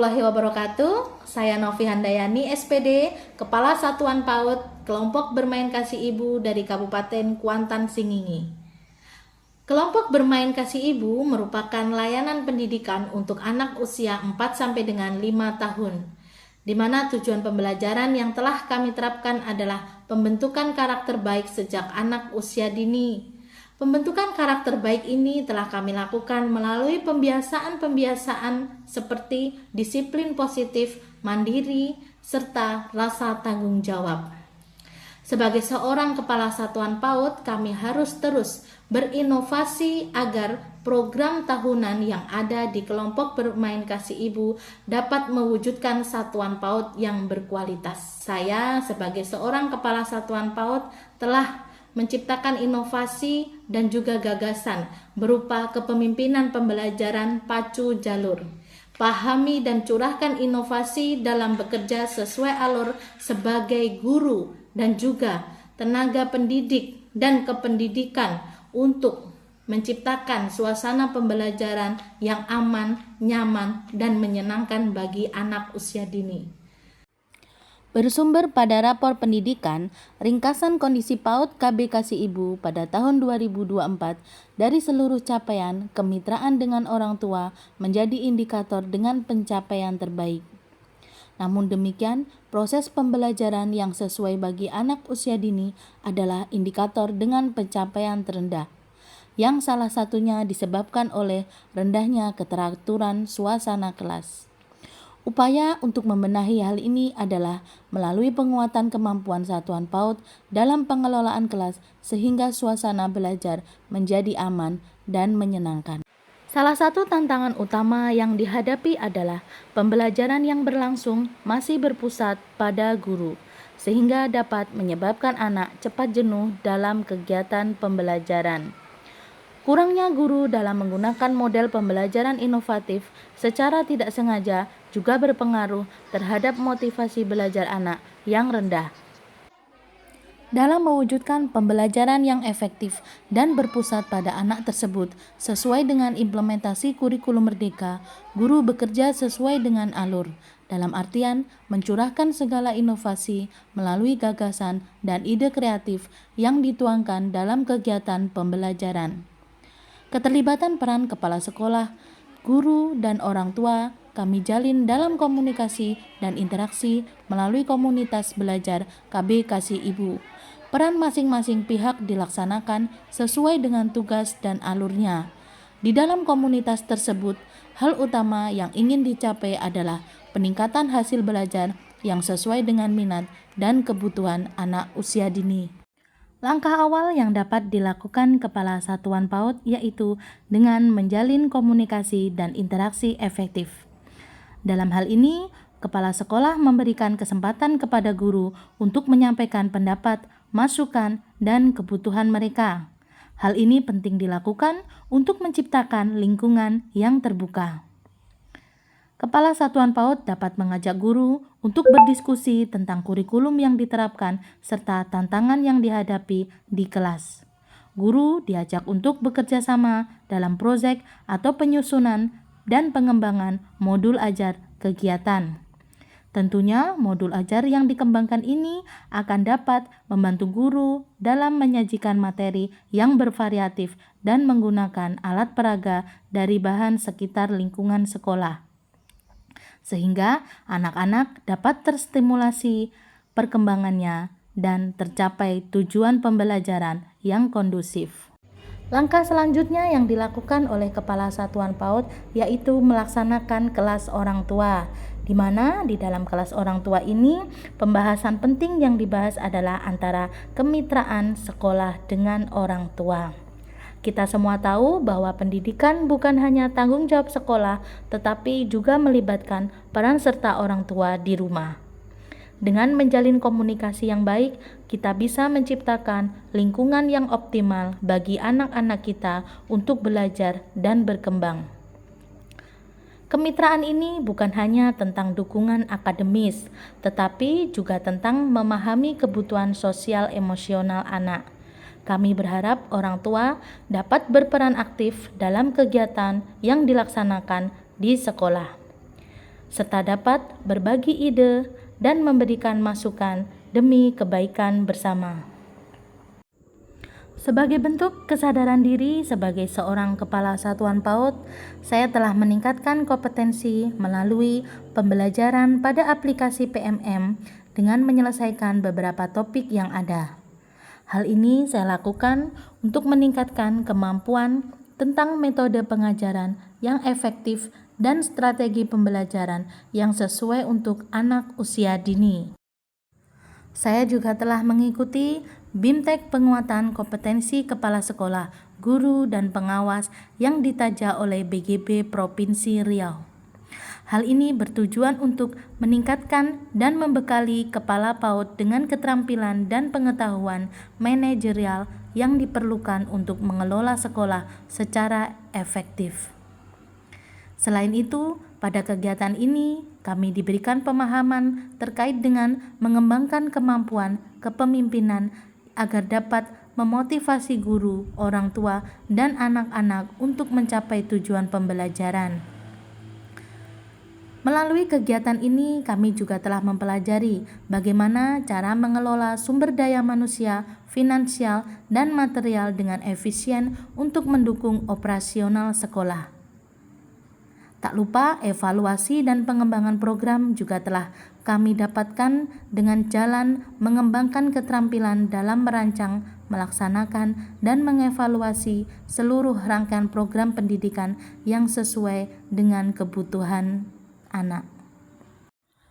warahmatullahi wabarakatuh. Saya Novi Handayani, SPD, Kepala Satuan PAUD Kelompok Bermain Kasih Ibu dari Kabupaten Kuantan, Singingi. Kelompok Bermain Kasih Ibu merupakan layanan pendidikan untuk anak usia 4 sampai dengan 5 tahun, di mana tujuan pembelajaran yang telah kami terapkan adalah pembentukan karakter baik sejak anak usia dini. Pembentukan karakter baik ini telah kami lakukan melalui pembiasaan-pembiasaan seperti disiplin positif, mandiri, serta rasa tanggung jawab. Sebagai seorang kepala satuan PAUD, kami harus terus berinovasi agar program tahunan yang ada di kelompok bermain kasih ibu dapat mewujudkan satuan PAUD yang berkualitas. Saya sebagai seorang kepala satuan PAUD telah menciptakan inovasi dan juga gagasan berupa kepemimpinan pembelajaran pacu jalur. Pahami dan curahkan inovasi dalam bekerja sesuai alur sebagai guru dan juga tenaga pendidik dan kependidikan untuk menciptakan suasana pembelajaran yang aman, nyaman, dan menyenangkan bagi anak usia dini. Bersumber pada rapor pendidikan, ringkasan kondisi PAUD KB Kasih Ibu pada tahun 2024 dari seluruh capaian kemitraan dengan orang tua menjadi indikator dengan pencapaian terbaik. Namun demikian, proses pembelajaran yang sesuai bagi anak usia dini adalah indikator dengan pencapaian terendah, yang salah satunya disebabkan oleh rendahnya keteraturan suasana kelas. Upaya untuk membenahi hal ini adalah melalui penguatan kemampuan satuan PAUD dalam pengelolaan kelas sehingga suasana belajar menjadi aman dan menyenangkan. Salah satu tantangan utama yang dihadapi adalah pembelajaran yang berlangsung masih berpusat pada guru, sehingga dapat menyebabkan anak cepat jenuh dalam kegiatan pembelajaran. Kurangnya guru dalam menggunakan model pembelajaran inovatif secara tidak sengaja juga berpengaruh terhadap motivasi belajar anak yang rendah. Dalam mewujudkan pembelajaran yang efektif dan berpusat pada anak tersebut sesuai dengan implementasi kurikulum merdeka, guru bekerja sesuai dengan alur, dalam artian mencurahkan segala inovasi melalui gagasan dan ide kreatif yang dituangkan dalam kegiatan pembelajaran. Keterlibatan peran kepala sekolah, guru, dan orang tua kami jalin dalam komunikasi dan interaksi melalui komunitas belajar KB Kasih Ibu. Peran masing-masing pihak dilaksanakan sesuai dengan tugas dan alurnya. Di dalam komunitas tersebut, hal utama yang ingin dicapai adalah peningkatan hasil belajar yang sesuai dengan minat dan kebutuhan anak usia dini. Langkah awal yang dapat dilakukan Kepala Satuan PAUD yaitu dengan menjalin komunikasi dan interaksi efektif. Dalam hal ini, Kepala Sekolah memberikan kesempatan kepada guru untuk menyampaikan pendapat, masukan, dan kebutuhan mereka. Hal ini penting dilakukan untuk menciptakan lingkungan yang terbuka. Kepala Satuan PAUD dapat mengajak guru untuk berdiskusi tentang kurikulum yang diterapkan serta tantangan yang dihadapi di kelas. Guru diajak untuk bekerja sama dalam proyek atau penyusunan dan pengembangan modul ajar kegiatan. Tentunya modul ajar yang dikembangkan ini akan dapat membantu guru dalam menyajikan materi yang bervariatif dan menggunakan alat peraga dari bahan sekitar lingkungan sekolah, sehingga anak-anak dapat terstimulasi perkembangannya dan tercapai tujuan pembelajaran yang kondusif. Langkah selanjutnya yang dilakukan oleh Kepala Satuan PAUD yaitu melaksanakan kelas orang tua, di mana di dalam kelas orang tua ini pembahasan penting yang dibahas adalah antara kemitraan sekolah dengan orang tua. Kita semua tahu bahwa pendidikan bukan hanya tanggung jawab sekolah, tetapi juga melibatkan peran serta orang tua di rumah. Dengan menjalin komunikasi yang baik, kita bisa menciptakan lingkungan yang optimal bagi anak-anak kita untuk belajar dan berkembang. Kemitraan ini bukan hanya tentang dukungan akademis, tetapi juga tentang memahami kebutuhan sosial emosional anak. Kami berharap orang tua dapat berperan aktif dalam kegiatan yang dilaksanakan di sekolah. serta dapat berbagi ide dan memberikan masukan demi kebaikan bersama. Sebagai bentuk kesadaran diri sebagai seorang kepala satuan PAUD, saya telah meningkatkan kompetensi melalui pembelajaran pada aplikasi PMM dengan menyelesaikan beberapa topik yang ada. Hal ini saya lakukan untuk meningkatkan kemampuan tentang metode pengajaran yang efektif dan strategi pembelajaran yang sesuai untuk anak usia dini. Saya juga telah mengikuti BIMTEK penguatan kompetensi kepala sekolah, guru, dan pengawas yang ditaja oleh BGB Provinsi Riau. Hal ini bertujuan untuk meningkatkan dan membekali kepala PAUD dengan keterampilan dan pengetahuan manajerial yang diperlukan untuk mengelola sekolah secara efektif. Selain itu, pada kegiatan ini kami diberikan pemahaman terkait dengan mengembangkan kemampuan kepemimpinan agar dapat memotivasi guru, orang tua, dan anak-anak untuk mencapai tujuan pembelajaran. Melalui kegiatan ini, kami juga telah mempelajari bagaimana cara mengelola sumber daya manusia, finansial, dan material dengan efisien untuk mendukung operasional sekolah. Tak lupa, evaluasi dan pengembangan program juga telah kami dapatkan dengan jalan mengembangkan keterampilan dalam merancang, melaksanakan, dan mengevaluasi seluruh rangkaian program pendidikan yang sesuai dengan kebutuhan anak.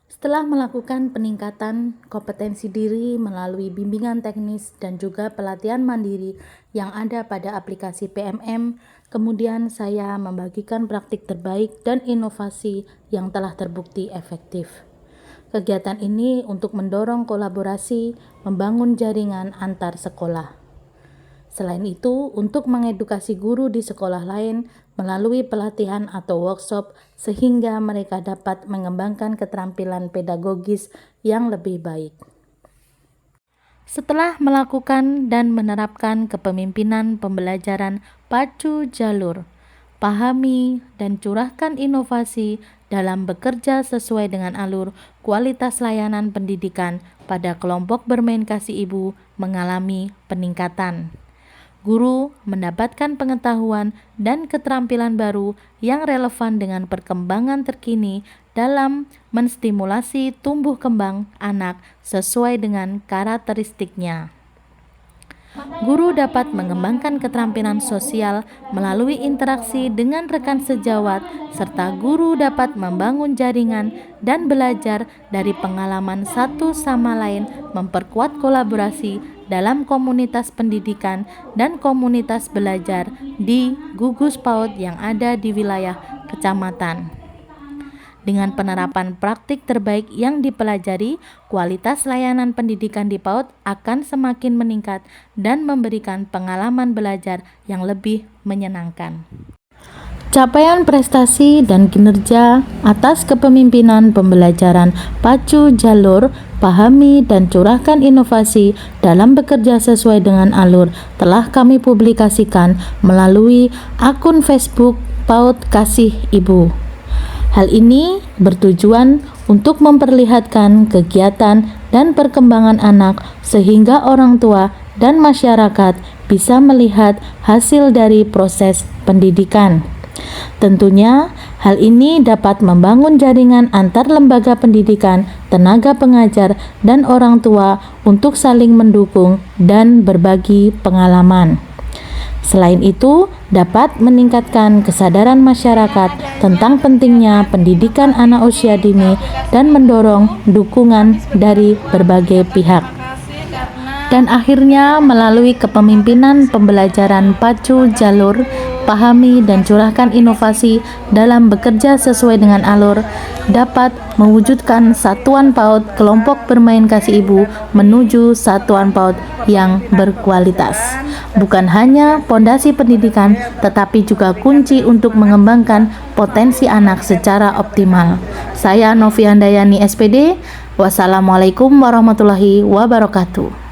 Setelah melakukan peningkatan kompetensi diri melalui bimbingan teknis dan juga pelatihan mandiri yang ada pada aplikasi PMM, kemudian saya membagikan praktik terbaik dan inovasi yang telah terbukti efektif. Kegiatan ini untuk mendorong kolaborasi, membangun jaringan antar sekolah. Selain itu, untuk mengedukasi guru di sekolah lain melalui pelatihan atau workshop sehingga mereka dapat mengembangkan keterampilan pedagogis yang lebih baik. Setelah melakukan dan menerapkan kepemimpinan pembelajaran pacu jalur, pahami dan curahkan inovasi dalam bekerja sesuai dengan alur kualitas layanan pendidikan pada kelompok bermain kasih ibu mengalami peningkatan. Guru mendapatkan pengetahuan dan keterampilan baru yang relevan dengan perkembangan terkini dalam menstimulasi tumbuh kembang anak sesuai dengan karakteristiknya. Guru dapat mengembangkan keterampilan sosial melalui interaksi dengan rekan sejawat, serta guru dapat membangun jaringan dan belajar dari pengalaman satu sama lain, memperkuat kolaborasi dalam komunitas pendidikan dan komunitas belajar di gugus PAUD yang ada di wilayah kecamatan. Dengan penerapan praktik terbaik yang dipelajari, kualitas layanan pendidikan di PAUD akan semakin meningkat dan memberikan pengalaman belajar yang lebih menyenangkan. Capaian prestasi dan kinerja atas kepemimpinan pembelajaran pacu jalur, pahami dan curahkan inovasi dalam bekerja sesuai dengan alur telah kami publikasikan melalui akun Facebook PAUD Kasih Ibu. Hal ini bertujuan untuk memperlihatkan kegiatan dan perkembangan anak sehingga orang tua dan masyarakat bisa melihat hasil dari proses pendidikan. Tentunya, hal ini dapat membangun jaringan antar lembaga pendidikan, tenaga pengajar, dan orang tua untuk saling mendukung dan berbagi pengalaman. Selain itu, dapat meningkatkan kesadaran masyarakat tentang pentingnya pendidikan anak usia dini dan mendorong dukungan dari berbagai pihak. Dan akhirnya, melalui kepemimpinan pembelajaran pacu jalur, pahami dan curahkan inovasi dalam bekerja sesuai dengan alur, dapat mewujudkan satuan PAUD kelompok bermain kasih ibu menuju satuan PAUD yang berkualitas. Bukan hanya pondasi pendidikan, tetapi juga kunci untuk mengembangkan potensi anak secara optimal. Saya Novi Handayani, SPD. Wassalamualaikum warahmatullahi wabarakatuh.